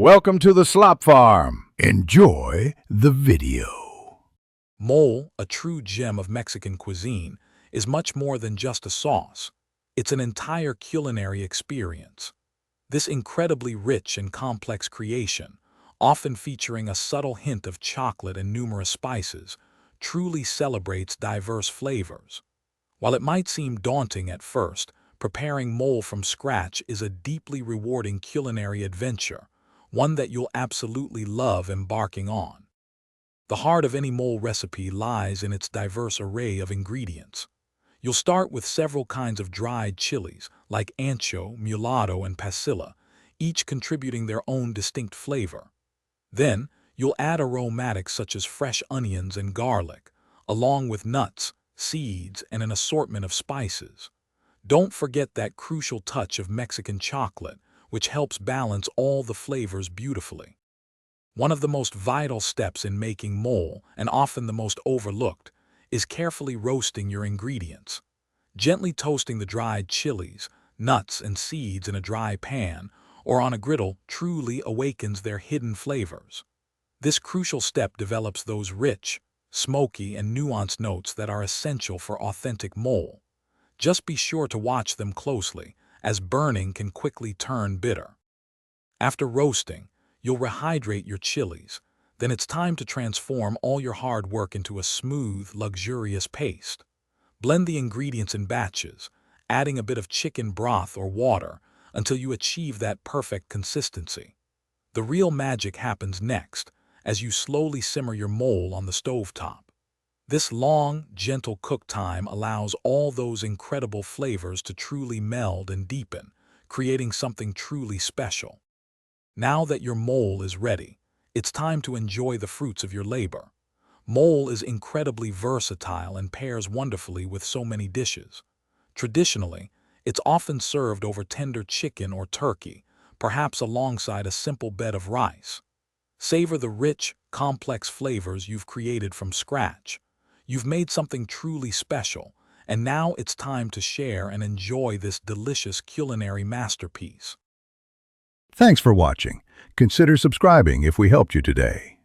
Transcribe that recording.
Welcome to the Slop Farm. Enjoy the video. Mole, a true gem of Mexican cuisine, is much more than just a sauce. It's an entire culinary experience. This incredibly rich and complex creation, often featuring a subtle hint of chocolate and numerous spices, truly celebrates diverse flavors. While it might seem daunting at first, preparing mole from scratch is a deeply rewarding culinary adventure, one that you'll absolutely love embarking on. The heart of any mole recipe lies in its diverse array of ingredients. You'll start with several kinds of dried chilies, like ancho, mulatto, and pasilla, each contributing their own distinct flavor. Then, you'll add aromatics such as fresh onions and garlic, along with nuts, seeds, and an assortment of spices. Don't forget that crucial touch of Mexican chocolate, which helps balance all the flavors beautifully. One of the most vital steps in making mole, and often the most overlooked, is carefully roasting your ingredients. Gently toasting the dried chilies, nuts, and seeds in a dry pan or on a griddle truly awakens their hidden flavors. This crucial step develops those rich, smoky, and nuanced notes that are essential for authentic mole. Just be sure to watch them closely, as burning can quickly turn bitter. After roasting, you'll rehydrate your chilies. Then it's time to transform all your hard work into a smooth, luxurious paste. Blend the ingredients in batches, adding a bit of chicken broth or water until you achieve that perfect consistency. The real magic happens next, as you slowly simmer your mole on the stovetop. This long, gentle cook time allows all those incredible flavors to truly meld and deepen, creating something truly special. Now that your mole is ready, it's time to enjoy the fruits of your labor. Mole is incredibly versatile and pairs wonderfully with so many dishes. Traditionally, it's often served over tender chicken or turkey, perhaps alongside a simple bed of rice. Savor the rich, complex flavors you've created from scratch. You've made something truly special, and now it's time to share and enjoy this delicious culinary masterpiece. Thanks for watching. Consider subscribing if we helped you today.